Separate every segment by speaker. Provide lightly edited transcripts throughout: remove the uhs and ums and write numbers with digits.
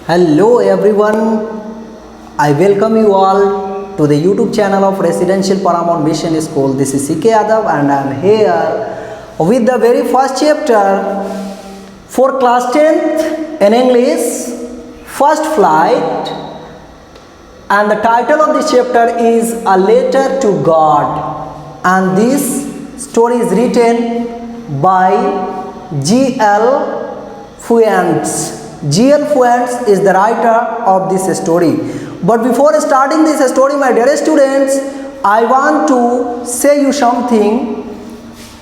Speaker 1: Hello everyone, I welcome you all to the YouTube channel of Residential Paramount Mission School. This is CK Yadav and I am here with the very first chapter for class 10th in English, First Flight, and the title of this chapter is A Letter to God, and this story is written by G.L. Fuentes. G.L. Fuentes is the writer of this story. But before starting this story, my dear students, I want to say you something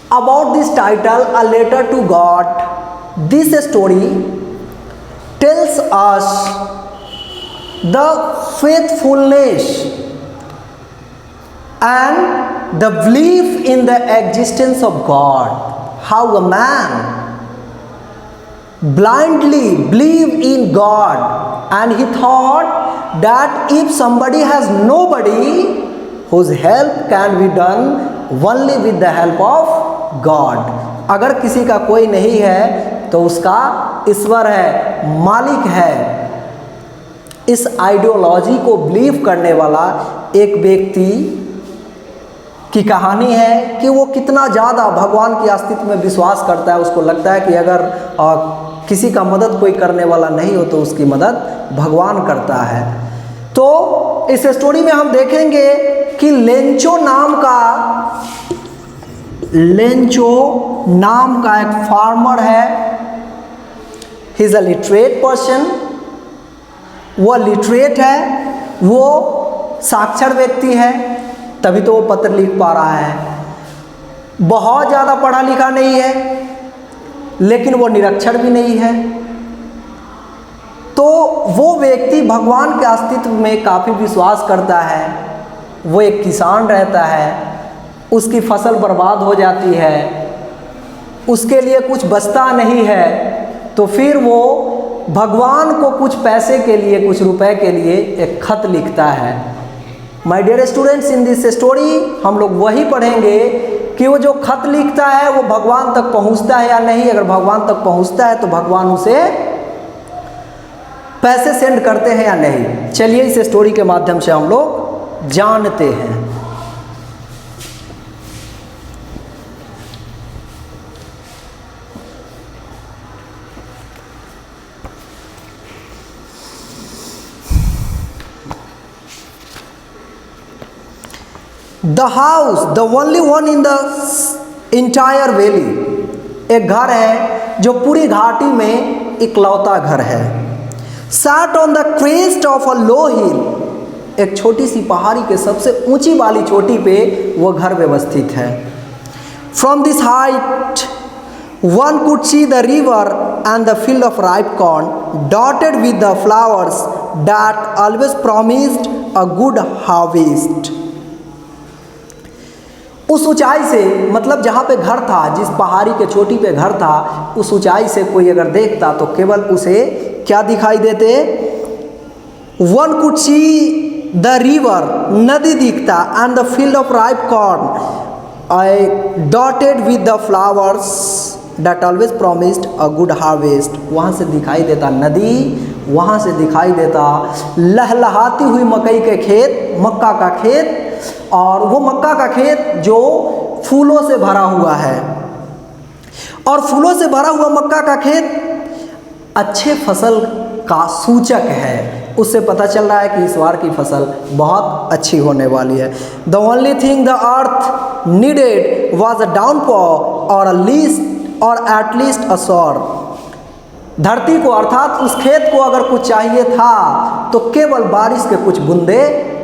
Speaker 1: about this title, A Letter to God. This story tells us the faithfulness and the belief in the existence of God. How a man blindly believed in God, and he thought that if somebody has nobody, whose help can be done only with the help of God. अगर किसी का कोई नहीं है तो उसका ईश्वर है, मालिक है। इस आइडियोलॉजी को बिलीव करने वाला एक व्यक्ति की कहानी है कि वो कितना ज़्यादा भगवान के अस्तित्व में विश्वास करता है। उसको लगता है कि अगर किसी का मदद कोई करने वाला नहीं हो तो उसकी मदद भगवान करता है। तो इस स्टोरी में हम देखेंगे कि लेंचो नाम का एक फार्मर है। He is a literate person. वो लिटरेट है, वो साक्षर व्यक्ति है, तभी तो वो पत्र लिख पा रहा है। बहुत ज़्यादा पढ़ा लिखा नहीं है, लेकिन वो निरक्षर भी नहीं है। तो वो व्यक्ति भगवान के अस्तित्व में काफ़ी विश्वास करता है। वो एक किसान रहता है, उसकी फसल बर्बाद हो जाती है, उसके लिए कुछ बचता नहीं है। तो फिर वो भगवान को कुछ पैसे के लिए, कुछ रुपए के लिए एक खत लिखता है। My dear students, in this story हम लोग वही पढ़ेंगे कि वो जो खत लिखता है वो भगवान तक पहुंचता है या नहीं। अगर भगवान तक पहुंचता है तो भगवान उसे पैसे सेंड करते हैं या नहीं। चलिए इस स्टोरी के माध्यम से हम लोग जानते हैं। The house the only one in the entire valley. एक घर है जो पूरी घाटी में इकलौता घर है। Sat on the crest of a low hill. एक छोटी सी पहाड़ी के सबसे ऊंची वाली चोटी पे वो घर व्यवस्थित है। From this height one could see the river and the field of ripe corn dotted with the flowers that always promised a good harvest. उस ऊंचाई से, मतलब जहाँ पे घर था, जिस पहाड़ी के चोटी पे घर था, उस ऊंचाई से कोई अगर देखता तो केवल उसे क्या दिखाई देते? One could see the river, नदी दिखता, and the field of ripe corn dotted with the flowers that always promised a good harvest. वहाँ से दिखाई देता नदी, वहाँ से दिखाई देता लहलहाती हुई मकई के खेत, मक्का का खेत, और वो मक्का का खेत जो फूलों से भरा हुआ है। और फूलों से भरा हुआ मक्का का खेत अच्छे फसल का सूचक है। उससे पता चल रहा है कि इस बार की फसल बहुत अच्छी होने वाली है। The only thing the earth needed was a downfall और एटलीस्ट अ शॉर। धरती को, अर्थात उस खेत को अगर कुछ चाहिए था तो केवल बारिश के कुछ बूंदे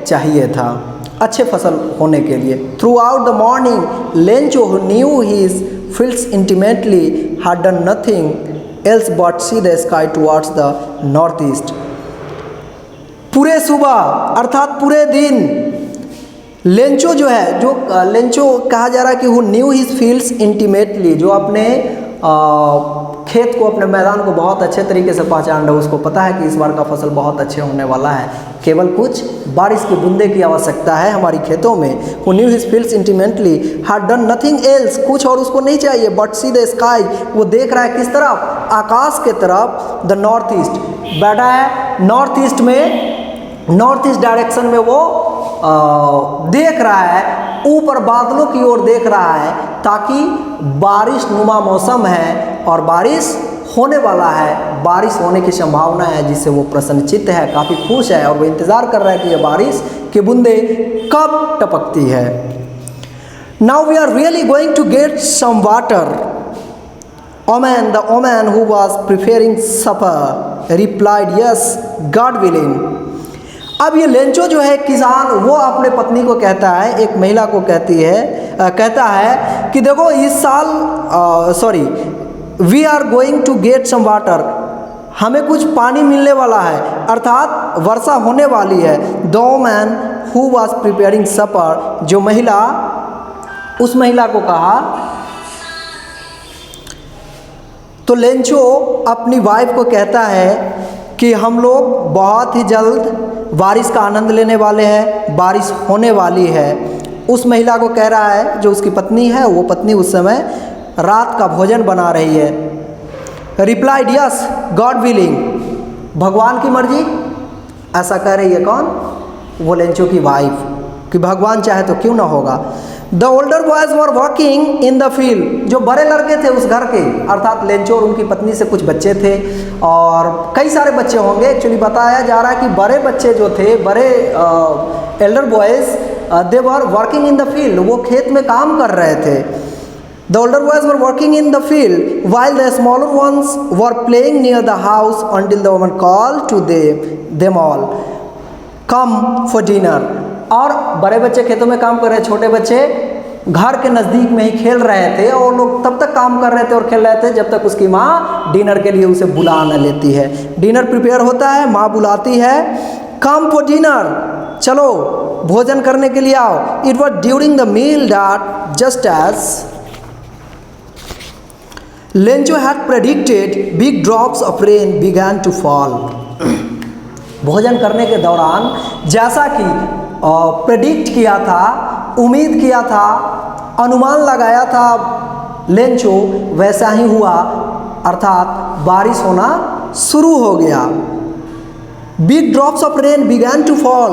Speaker 1: चाहिए था अच्छे फसल होने के लिए। Through out the morning Lencho who knew his fields intimately had done nothing else but see the sky towards the north east. पूरे सुबह अर्थात पूरे दिन लेंचो जो है, जो लेंचो कहा जा रहा है कि who knew his fields intimately, जो अपने खेत को, अपने मैदान को बहुत अच्छे तरीके से पहचान रहा है। उसको पता है कि इस बार का फसल बहुत अच्छे होने वाला है, केवल कुछ बारिश की बूंदे की आवश्यकता है हमारी खेतों में। Who knew his fields intimately had done nothing else, कुछ और उसको नहीं चाहिए, बट सी द स्काई, वो देख रहा है किस तरफ? आकाश के तरफ। द नॉर्थ ईस्ट, बैठा है नॉर्थ ईस्ट में, नॉर्थ ईस्ट डायरेक्शन में वो देख रहा है, ऊपर बादलों की ओर देख रहा है, ताकि बारिश नुमा मौसम है और बारिश होने वाला है, बारिश होने की संभावना है, जिससे वो प्रसन्नचित्त है, काफ़ी खुश है और वो इंतज़ार कर रहा है कि ये बारिश की बूंदे कब टपकती है। Now we are really going to get some water. Woman, the woman who was preparing supper replied yes God willing. अब ये लेंचो जो है किसान, वो अपने पत्नी को कहता है, एक महिला को कहता है कि देखो इस साल we are going to get some water, हमें कुछ पानी मिलने वाला है, अर्थात वर्षा होने वाली है। The man who was preparing supper, जो महिला, उस महिला को कहा, तो लेंचो अपनी वाइफ को कहता है कि हम लोग बहुत ही जल्द बारिश का आनंद लेने वाले हैं, बारिश होने वाली है। उस महिला को कह रहा है, जो उसकी पत्नी है, वो पत्नी उस समय रात का भोजन बना रही है। रिप्लाइड यस गॉड विलिंग, भगवान की मर्जी, ऐसा कह रही है कौन? वो लेंचो की वाइफ, कि भगवान चाहे तो क्यों ना होगा। The older boys were walking in the field, जो बड़े लड़के थे उस घर के, अर्थात लेंचो और उनकी पत्नी से कुछ बच्चे थे और कई सारे बच्चे होंगे। एक्चुअली बताया जा रहा है कि बड़े बच्चे जो थे, बड़े Elder boys, they were working in the field, वो खेत में काम कर रहे थे। The older boys were working in the field, while the smaller ones were playing near the house until the woman called to them all, come for dinner. और बड़े बच्चे खेतों में काम कर रहे, छोटे बच्चे घर के नज़दीक में ही खेल रहे थे और लोग तब तक काम कर रहे थे और खेल रहे थे जब तक उसकी माँ डिनर के लिए उसे बुला न लेती है। डिनर प्रिपेयर होता है, माँ बुलाती है, कम फॉर डिनर, चलो भोजन करने के लिए आओ। It was during the meal that just as Lencho had predicted, big drops of rain began to fall. भोजन करने के दौरान जैसा कि प्रेडिक्ट किया था, उम्मीद किया था, अनुमान लगाया था लेंचो, वैसा ही हुआ, अर्थात बारिश होना शुरू हो गया। Big drops of rain began to fall,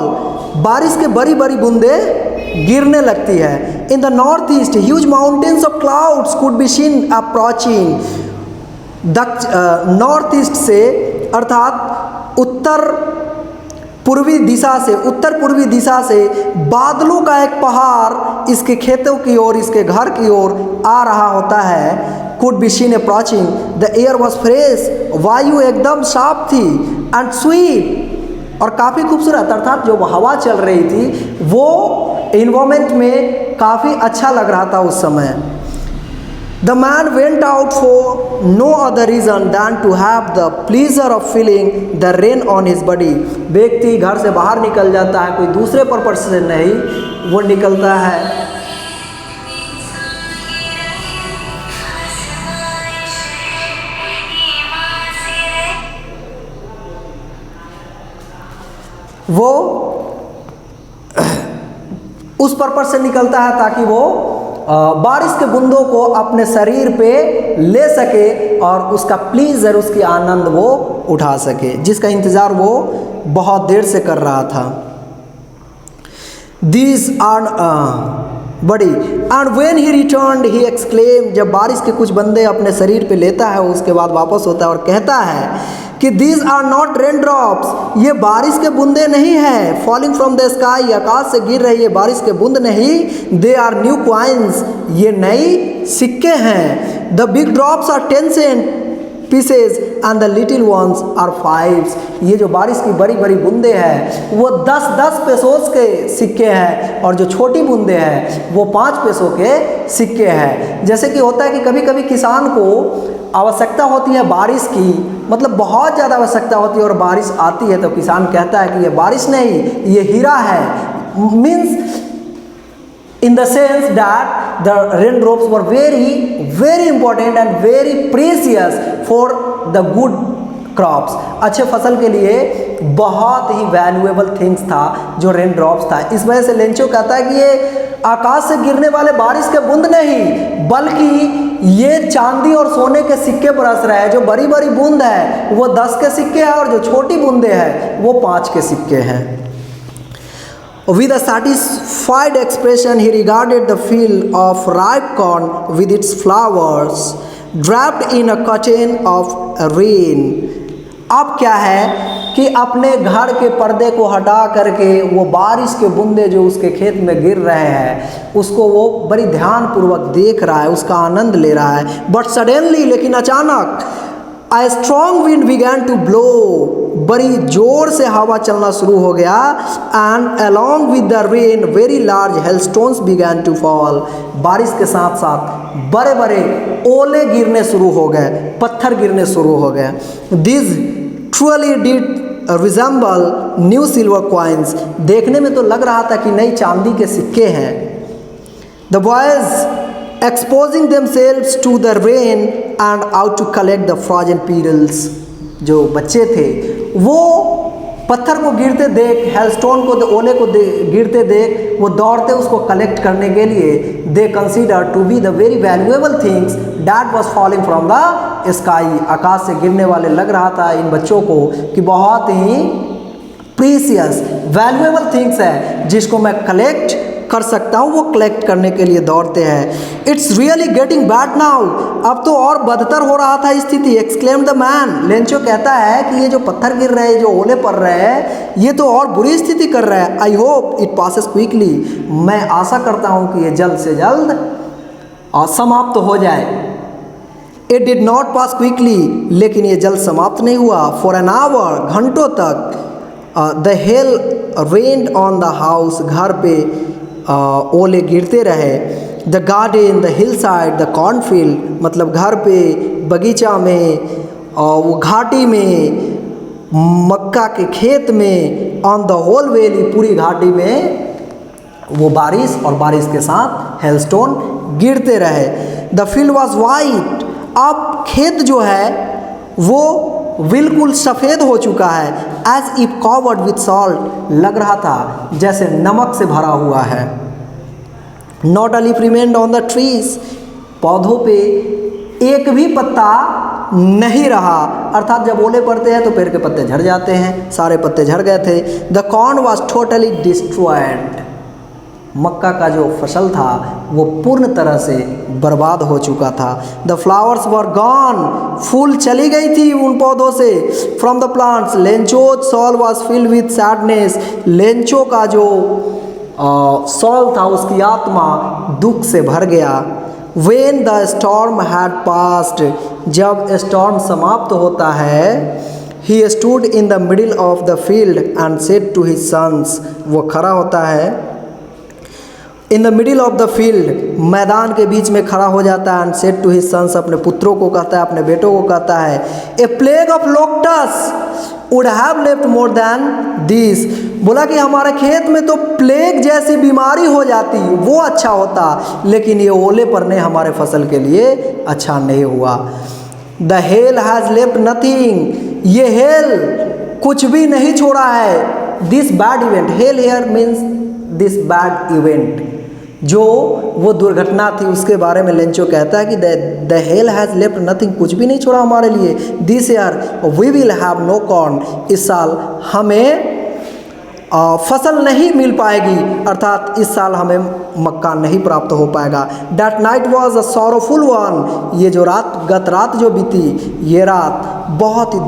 Speaker 1: बारिश के बड़ी बड़ी बूंदे गिरने लगती है। In the north east huge mountains of clouds could be seen approaching. North east से, अर्थात उत्तर पूर्वी दिशा से बादलों का एक पहाड़ इसके खेतों की ओर, इसके घर की ओर आ रहा होता है। Could be seen approaching, the air was fresh, वायु एकदम साफ थी, एंड स्वीट, और काफ़ी खूबसूरत, अर्थात जो हवा चल रही थी वो इन्वायरमेंट में काफ़ी अच्छा लग रहा था उस समय। The man went out for no other reason than to have the pleasure of feeling the rain on his body. व्यक्ति घर से बाहर निकल जाता है कोई दूसरे पर्पस से नहीं, वो निकलता है वो उस पर्पस से निकलता है ताकि वो बारिश के बूंदों को अपने शरीर पे ले सके और उसका प्लीजर, उसकी आनंद वो उठा सके, जिसका इंतज़ार वो बहुत देर से कर रहा था। These are बड़ी and when he returned he exclaim, जब बारिश के कुछ बंदे अपने शरीर पे लेता है उसके बाद वापस होता है और कहता है कि these are not rain drops, ये बारिश के बूंदे नहीं हैं, फॉलिंग फ्रॉम द स्काई, आकाश से गिर रही है बारिश के बूंद नहीं, दे आर न्यू कॉइन्स, ये नई सिक्के हैं। The big drops are 10 cent pieces and the little ones are 5। ये जो बारिश की बड़ी बड़ी बूंदे हैं वो 10-10 पैसों के सिक्के हैं और जो छोटी बूंदे हैं वो 5 पैसों के सिक्के हैं। जैसे कि होता है कि कभी कभी किसान को आवश्यकता होती है बारिश की, मतलब बहुत ज़्यादा आवश्यकता होती है और बारिश आती है तो किसान कहता है कि ये बारिश नहीं, ये हीरा है, means in the sense that the raindrops were very important and very precious for the good crops। अच्छे फसल के लिए बहुत ही वैल्यूएबल थिंग्स था जो रेन ड्रॉप्स था। इस वजह से लेंचो कहता है कि ये आकाश से गिरने वाले बारिश के बूंद नहीं, बल्कि ये चांदी और सोने के सिक्के बरस रहे हैं। जो बड़ी बड़ी बूंद है वो 10 के सिक्के हैं, और जो छोटी बूंदे हैं वो 5 के सिक्के हैं। With a satisfied expression, he regarded the field of ripe corn with its flowers, draped in a curtain of rain. अब क्या है कि अपने घर के पर्दे को हटा करके वो बारिश के बूंदे जो उसके खेत में गिर रहे हैं उसको वो बड़ी ध्यानपूर्वक देख रहा है, उसका आनंद ले रहा है। बट सडनली, लेकिन अचानक, A strong wind began to blow, बड़ी जोर से हवा चलना शुरू हो गया। And along with the rain, very large hailstones began to fall. बारिश के साथ साथ बड़े बड़े ओले गिरने शुरू हो गए, पत्थर गिरने शुरू हो गए। These truly did resemble new silver coins. देखने में तो लग रहा था कि नई चांदी के सिक्के हैं। The boys exposing themselves to the rain and out to collect the frozen petals. जो बच्चे थे वो पत्थर को गिरते देख, हेलस्टोन को, ओले को गिरते देख वो दौड़ते उसको कलेक्ट करने के लिए। They consider to be the very valuable things that was falling from the sky. आकाश से गिरने वाले लग रहा था इन बच्चों को कि बहुत ही प्रीसियस वैल्यूएबल थिंग्स है जिसको मैं कलेक्ट कर सकता हूँ, वो कलेक्ट करने के लिए दौड़ते हैं। It's really getting bad now, अब तो और बदतर हो रहा था स्थिति। एक्सक्लेम द मैन, लेंचो कहता है कि ये जो पत्थर गिर रहे हैं, जो ओले पड़ रहे हैं, ये तो और बुरी स्थिति कर रहा है। I hope it passes quickly, मैं आशा करता हूँ कि ये जल्द से जल्द समाप्त हो जाए। It did not pass quickly, लेकिन ये जल्द समाप्त नहीं हुआ। फॉर एन आवर, घंटों तक the hell rained on the house, घर पे ओले गिरते रहे। The garden, the hill side, the cornfield, मतलब घर पे, बगीचा में, वो घाटी में, मक्का के खेत में, ऑन द होल वैली, पूरी घाटी में वो बारिश और बारिश के साथ हेलस्टोन गिरते रहे। द फील्ड वॉज वाइट, अब खेत जो है वो बिल्कुल सफ़ेद हो चुका है। As if covered with salt, लग रहा था जैसे नमक से भरा हुआ है। Not a leaf remained on the trees, पौधों पे एक भी पत्ता नहीं रहा, अर्थात जब ओले पड़ते हैं तो पेड़ के पत्ते झड़ जाते हैं, सारे पत्ते झड़ गए थे। The corn was totally destroyed, मक्का का जो फसल था वो पूर्ण तरह से बर्बाद हो चुका था। द फ्लावर्स वर गॉन, फूल चली गई थी उन पौधों से। From the plants, Lencho's soul was filled with sadness, Lencho का जो सॉल था उसकी आत्मा दुख से भर गया। When the storm had passed, जब स्टॉर्म समाप्त होता है, he stood in the middle of the field and said to his sons, वो खड़ा होता है in the middle of the field, मैदान के बीच में खड़ा हो जाता है। And said to his sons, अपने पुत्रों को कहता है, अपने बेटों को कहता है, a plague of locusts would have left more than this, बोला कि हमारे खेत में तो प्लेग जैसी बीमारी हो जाती वो अच्छा होता, लेकिन ये ओले पड़ने हमारे फसल के लिए अच्छा नहीं हुआ। The hail has left nothing, ये हेल कुछ भी नहीं छोड़ा है। This bad event, hail here means this bad event, जो वो दुर्घटना थी उसके बारे में लेंचो कहता है कि the hail has left nothing, कुछ भी नहीं छोड़ा हमारे लिए। This year we will have no corn, इस साल हमें फसल नहीं मिल पाएगी, अर्थात इस साल हमें मक्का नहीं प्राप्त हो पाएगा। That night was a sorrowful one, ये जो गत रात जो बीती, ये रात बहुत ही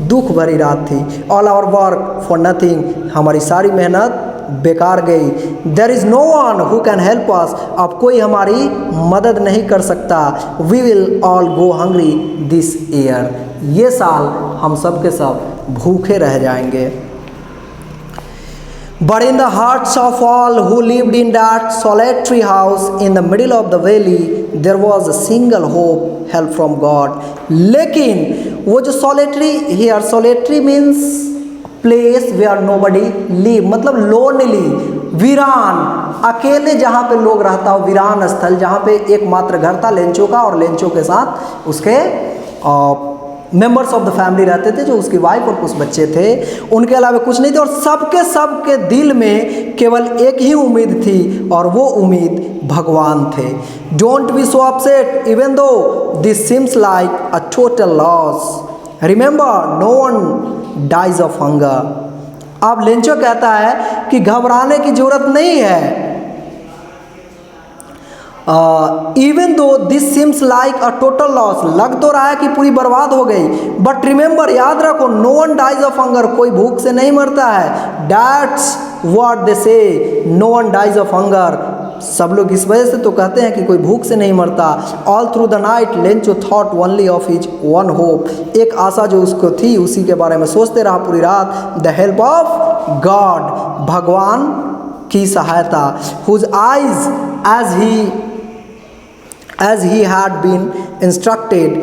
Speaker 1: दुख भरी रात थी। All our work for nothing, हमारी सारी मेहनत बेकार गई। There is no one who can help us, अब कोई हमारी मदद नहीं कर सकता। We will all go hungry this year, ये साल हम सब के सब भूखे रह जाएंगे। But in the hearts of all who lived in that solitary house in the middle of the valley, there was a single hope, help from God. लेकिन वो जो solitary, here solitary means place where nobody live, मतलब lonely, वीरान, अकेले जहाँ पे लोग रहता हो, वीरान स्थल जहाँ पे एकमात्र घर था लेंचो का, और लेंचो के साथ उसके मेंबर्स ऑफ द फैमिली रहते थे, जो उसकी वाइफ और कुछ बच्चे थे, उनके अलावा कुछ नहीं थे। और सबके दिल में केवल एक ही उम्मीद थी, और वो उम्मीद भगवान थे। Don't be so upset even though this seems like a total loss, remember no one dies of hunger. अब लेंचो कहता है कि घबराने की जरूरत नहीं है, even though this seems like a total loss, लग तो रहा है कि पूरी बर्बाद हो गई, बट रिमेंबर, याद रखो, no one dies of hunger, कोई भूख से नहीं मरता है। That's what they say, no one dies of hunger. सब लोग इस वजह से तो कहते हैं कि कोई भूख से नहीं मरता। All through the night Lencho thought only of his one hope, एक आशा जो उसको थी उसी के बारे में सोचते रहा पूरी रात। द हेल्प ऑफ गॉड, भगवान की सहायता। Whose eyes as he had been instructed,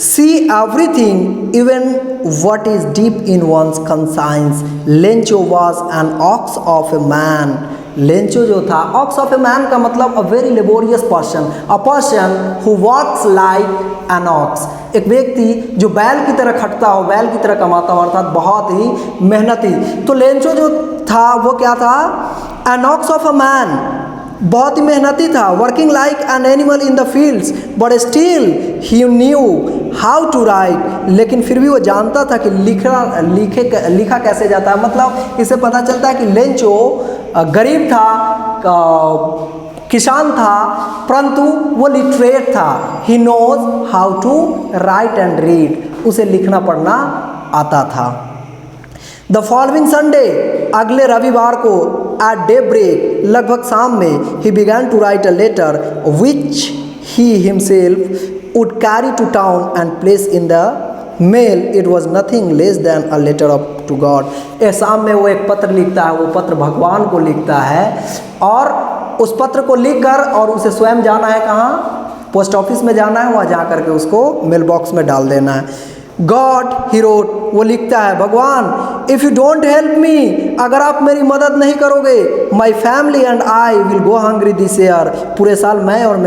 Speaker 1: see everything, even what is deep in one's conscience. Lencho was an ox of a man. Lencho जो था, ऑक्स ऑफ ए मैन का मतलब a very laborious person, a person who works like an ox, एक व्यक्ति जो बैल की तरह खटता हो, बैल की तरह कमाता हो, अर्थात बहुत ही मेहनती। तो लेंचो जो था वो क्या था, an ox of a man, बहुत ही मेहनती था, working like an animal in the fields, but still he knew how to write, लेकिन फिर भी वो जानता था कि लिखा कैसे जाता है। मतलब इससे पता चलता है कि लेंचो गरीब था, किसान था, परंतु वो लिटरेट था। He knows how to write and read, उसे लिखना पढ़ना आता था। द फॉलोइंग संडे, अगले रविवार को, एट डे ब्रेक, लगभग शाम में, he began to write a letter which he himself would carry to town and place in the mail. It was nothing less than a letter of to God. शाम में वो एक पत्र लिखता है, वो पत्र भगवान को लिखता है, और उस पत्र को लिखकर और उसे स्वयं जाना है कहाँ, पोस्ट ऑफिस में जाना है, वहाँ जा करके उसको मेल बॉक्स में डाल देना है। गॉड ही रोट, वो लिखता है, भगवान, if you don't help me, अगर आप मेरी मदद नहीं करोगे, my family and I will go hungry this year, पूरे साल मैं और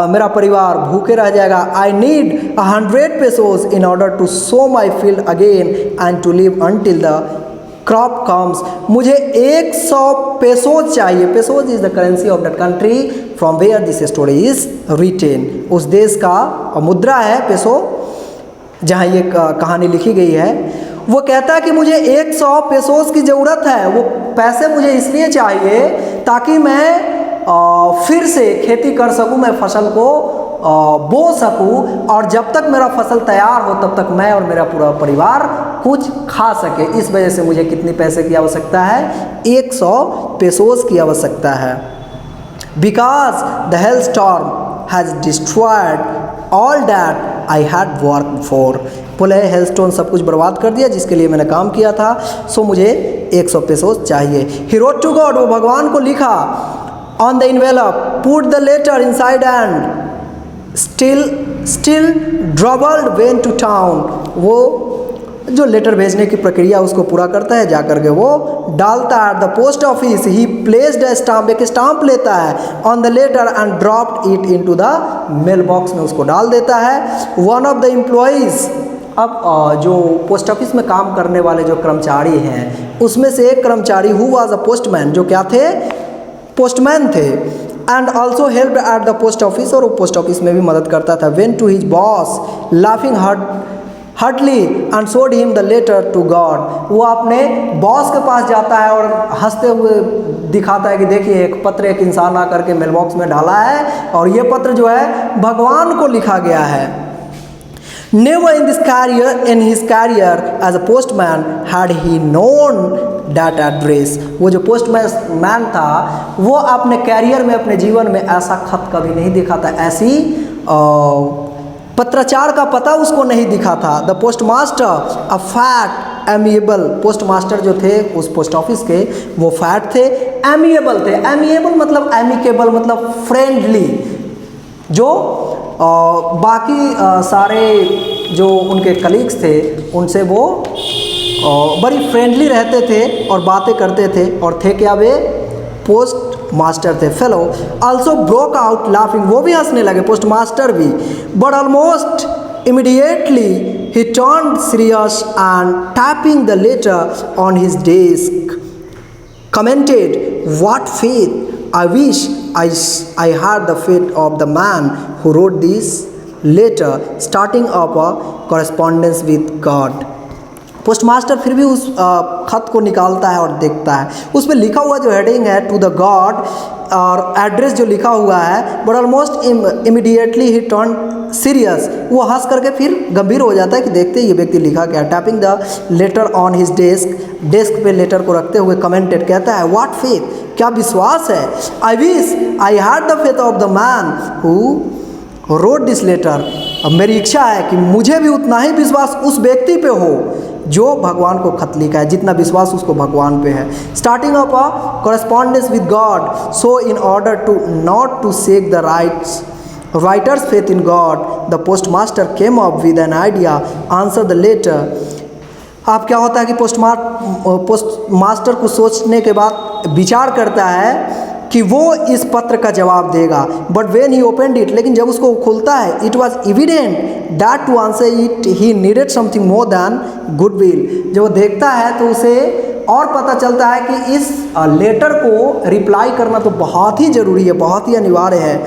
Speaker 1: मेरा परिवार भूखे रह जाएगा। I need 100 pesos in order to sow my field again and to live until the crop comes. मुझे 100 पेसोज चाहिए। Pesos is the currency of that country from where this story is written. उस देश का मुद्रा है peso, जहाँ ये कहानी लिखी गई है। वो कहता है कि मुझे 100 पेसोस की ज़रूरत है। वो पैसे मुझे इसलिए चाहिए ताकि मैं फिर से खेती कर सकूं, मैं फसल को बो सकूं, और जब तक मेरा फसल तैयार हो तब तक मैं और मेरा पूरा परिवार कुछ खा सके। इस वजह से मुझे कितनी पैसे की आवश्यकता है, 100 पेसोस की आवश्यकता है। Because the hell storm has destroyed all that I had work for. बोले हेलस्टोन सब कुछ बर्बाद कर दिया जिसके लिए मैंने काम किया था, सो मुझे 100 पेसोस चाहिए। ही रोट टू गॉड, वो भगवान को लिखा, on the envelope put the letter inside and still troubled went to town. वो जो लेटर भेजने की प्रक्रिया उसको पूरा करता है, जाकर के वो डालता है। The post office he placed a stamp, एक स्टाम्प लेता है on the letter and dropped it into the mail box में उसको डाल देता है। वन ऑफ द एम्प्लॉइज, अब जो पोस्ट ऑफिस में काम करने वाले जो कर्मचारी हैं उसमें से एक कर्मचारी हु वाज अ पोस्टमैन, जो क्या थे, पोस्टमैन थे, and also help at the post office, और वो पोस्ट ऑफिस में भी मदद करता था। Went to his boss laughing heartily and showed him the letter to God. वो अपने बॉस के पास जाता है और हंसते हुए दिखाता है कि देखिए एक पत्र एक इंसान आकर के मेल बॉक्स में डाला है, और ये पत्र जो है भगवान को लिखा गया है। Never in his career as a postman had he known that address। वो जो पोस्टमैन था वो अपने कैरियर में, अपने जीवन में ऐसा खत कभी नहीं दिखा था, ऐसी पत्राचार का पता उसको नहीं दिखा था। The postmaster a fat amiable, postmaster जो थे उस पोस्ट ऑफिस के वो फैट थे, एमिएबल थे। एमिएबल मतलब एमिकेबल मतलब फ्रेंडली, जो बाकी सारे जो उनके कलीग्स थे उनसे वो बड़ी फ्रेंडली रहते थे और बातें करते थे, और थे क्या, वे पोस्ट मास्टर थे। Fellow also broke out laughing, वो भी हंसने लगे, पोस्ट मास्टर भी। But almost immediately He turned serious and tapping the letter on his desk, commented, "What faith! I wish I had the faith of the man who wrote this letter, starting up a correspondence with God." Postmaster फिर भी उस खत को निकालता है और देखता है। उस पर लिखा हुआ जो हेडिंग है टू द गॉड और एड्रेस जो लिखा हुआ है, but almost immediately he turn serious, वो हंस करके फिर गंभीर हो जाता है कि देखते ये व्यक्ति लिखा क्या। Tapping the later on his desk पे लेटर को रखते हुए कमेंटेड, कहता है, व्हाट फेथ! क्या विश्वास है। I wish I had the faith of the man who wrote this letter. अब मेरी इच्छा है कि मुझे भी उतना ही विश्वास उस व्यक्ति पे हो जो भगवान को खत लिखा है, जितना विश्वास उसको भगवान पे है। Starting of a correspondence with God, so in order to not to shake the writer's faith in God, the postmaster came up with an idea, answer the letter. अब क्या होता है कि पोस्टमास्टर को सोचने के बाद विचार करता है कि वो इस पत्र का जवाब देगा। But when he opened it, लेकिन जब उसको खोलता है, it was evident that to answer it he needed something more than goodwill. जब वो देखता है तो उसे और पता चलता है कि इस लेटर को रिप्लाई करना तो बहुत ही ज़रूरी है, बहुत ही अनिवार्य है।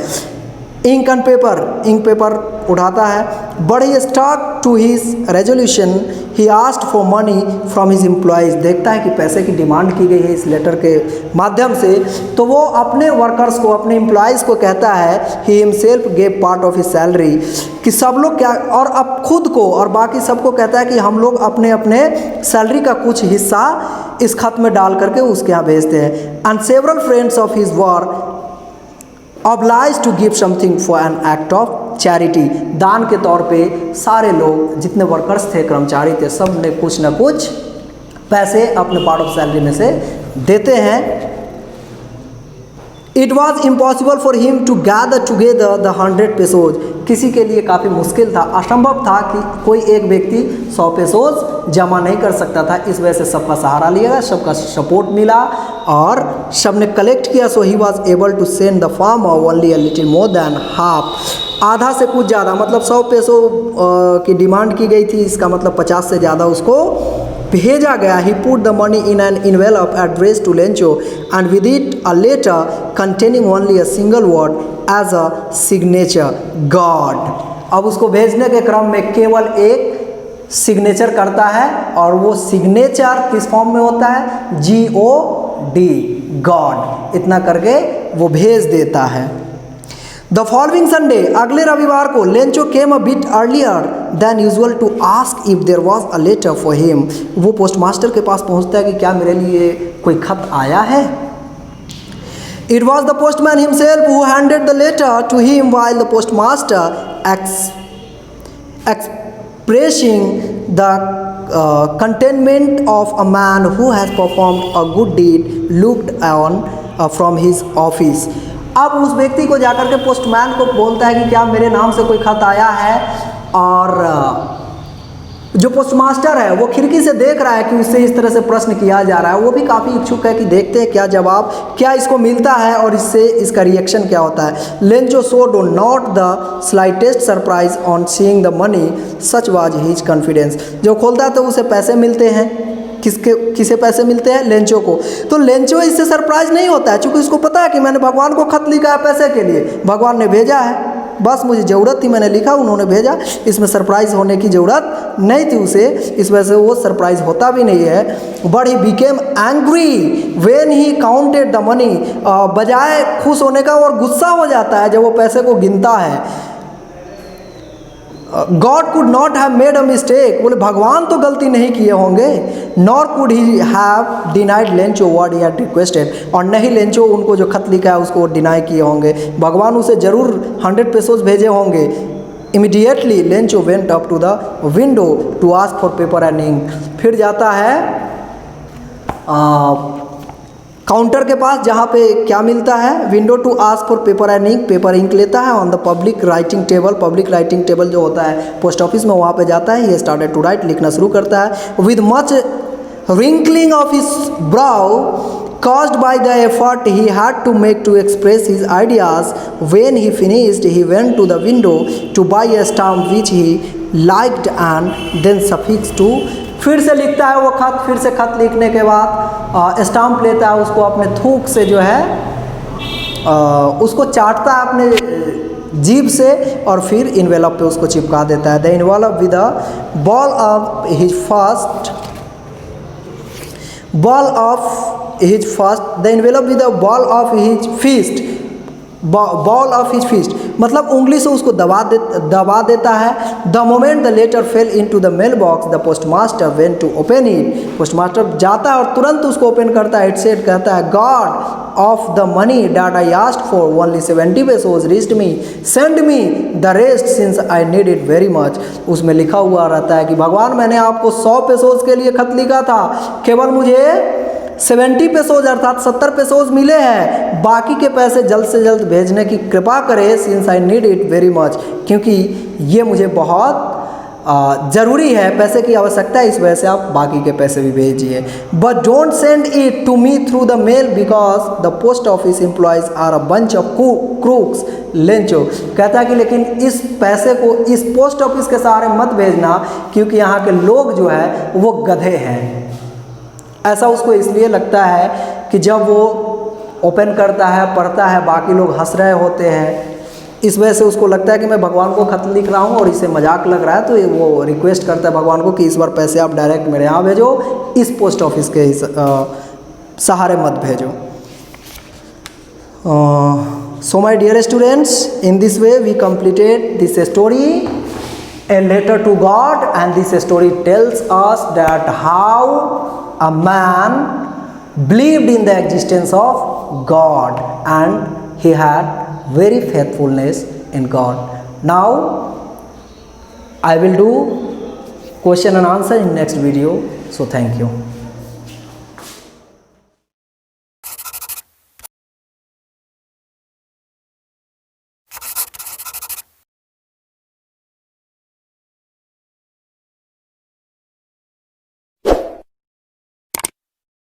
Speaker 1: इंक पेपर उठाता है, but he stuck to his resolution. He asked for money from his employees. देखता है कि पैसे की डिमांड की गई है इस लेटर के माध्यम से, तो वो अपने वर्कर्स को, अपने एम्प्लॉयज़ को कहता है, he himself gave part of his salary, कि सब लोग क्या, और अब खुद को और बाकी सबको कहता है कि हम लोग अपने अपने सैलरी का कुछ हिस्सा इस खत में डाल करके उसके यहाँ भेजते हैं। And several friends of his were obliged to give something for an act of charity। दान के तौर पे सारे लोग, जितने वर्कर्स थे, कर्मचारी थे, सब ने कुछ ना कुछ पैसे अपने पार्ट ऑफ सैलरी में से देते हैं। It was impossible for him to gather together the 100 pesos. किसी के लिए काफ़ी मुश्किल था, असंभव था कि कोई एक व्यक्ति 100 पेसोज जमा नहीं कर सकता था। इस वजह से सबका सहारा लिया गया, सबका सपोर्ट मिला और सब ने कलेक्ट किया। So he was able to send the farmer only a little more than half, आधा से कुछ ज़्यादा, मतलब 100 पेसो की डिमांड की गई थी, इसका मतलब 50 से ज़्यादा उसको भेजा गया। He put the money in an envelope addressed to Lencho and with it a letter containing only a single word as a signature, God। अब उसको भेजने के क्रम में केवल एक सिग्नेचर करता है, और वो सिग्नेचर किस फॉर्म में होता है, GOD, गॉड। इतना करके वो भेज देता है। द फॉलोइंग संडे, अगले रविवार को, Lencho came a bit earlier than usual to ask if there was a letter for him. वो पोस्टमास्टर के पास पहुंचता है कि क्या मेरे लिए कोई खत आया है। It was the postman himself who handed the letter to him while the postmaster expressing the contentment of a man who has performed a good deed looked on from his office। अब उस व्यक्ति को जाकर के postman को बोलता है कि क्या मेरे नाम से कोई खत आया है, और जो पोस्टमास्टर है वो खिड़की से देख रहा है कि उससे इस तरह से प्रश्न किया जा रहा है। वो भी काफ़ी इच्छुक है कि देखते हैं क्या जवाब, क्या इसको मिलता है और इससे इसका रिएक्शन क्या होता है। Lencho showed not the slightest surprise on seeing the money, such was his confidence. जो खोलता है तो उसे पैसे मिलते हैं। किसे पैसे मिलते हैं, लेंचो को। तो लेंचो इससे सरप्राइज नहीं होता है, क्योंकि उसको पता है कि मैंने भगवान को खत लिखा है पैसे के लिए, भगवान ने भेजा है, बस मुझे ज़रूरत थी, मैंने लिखा, उन्होंने भेजा, इसमें सरप्राइज होने की ज़रूरत नहीं थी उसे, इस वजह से वो सरप्राइज होता भी नहीं है। But he became angry when he counted the money, बजाय खुश होने का और गुस्सा हो जाता है जब वो पैसे को गिनता है। God could not have made a mistake, बोले भगवान तो गलती नहीं किए होंगे। Nor could he have denied Lencho what he had requested, और नहीं लेंचो उनको जो खत लिखा है उसको डिनाई किए होंगे, भगवान उसे ज़रूर 100 पेसोज भेजे होंगे। Immediately Lencho went up to the window to ask for paper and ink. फिर जाता है काउंटर के पास जहाँ पे क्या मिलता है, window to ask for paper and ink, paper ink लेता है। On the public writing table जो होता है पोस्ट ऑफिस में, वहाँ पे जाता है। ये स्टार्टेड टू राइट, लिखना शुरू करता है। With much wrinkling of his brow caused by the effort he had to make to express his ideas. When he finished, he went to the window to buy a stamp which he liked and then suffix to। फिर से लिखता है वो खत, फिर से खत लिखने के बाद स्टाम्प लेता है, उसको अपने थूक से जो है उसको चाटता है अपने जीभ से और फिर इन्वेलप पे उसको चिपका देता है। The envelope with the ball of his first the envelope with the ball of his fist, ball of his fist मतलब उंगली से उसको दबा देता है। The moment the letter fell into the mail box the postmaster went to open it. Postmaster जाता है और तुरंत उसको ओपन करता है। इट सेड कहता है God of the money that I asked for only 70 pesos reached me, send me the rest since I need it very much। उसमें लिखा हुआ रहता है कि भगवान मैंने आपको 100 पेसोज के लिए खत लिखा था, केवल मुझे 70 पेसोज अर्थात 70 पेसोज मिले हैं, बाकी के पैसे जल्द से जल्द भेजने की कृपा करें। Since I need it very much, क्योंकि ये मुझे बहुत ज़रूरी है, पैसे की आवश्यकता है, इस वजह से आप बाकी के पैसे भी भेजिए। But don't send it to me through the mail because the post office employees are a bunch of crooks Lencho. कहता है कि लेकिन इस पैसे को इस पोस्ट ऑफिस के सहारे मत भेजना, क्योंकि यहाँ के लोग जो है वो गधे हैं। ऐसा उसको इसलिए लगता है कि जब वो ओपन करता है, पढ़ता है, बाकी लोग हंस रहे होते हैं, इस वजह से उसको लगता है कि मैं भगवान को खत लिख रहा हूँ और इसे मजाक लग रहा है, तो वो रिक्वेस्ट करता है भगवान को कि इस बार पैसे आप डायरेक्ट मेरे यहाँ भेजो, इस पोस्ट ऑफिस के सहारे मत भेजो। So my dear students, in this way we completed this story a letter to God, and this story tells us that how a man believed in the existence of God and he had very faithfulness in God. Now I will do question and answer in next video. So thank you.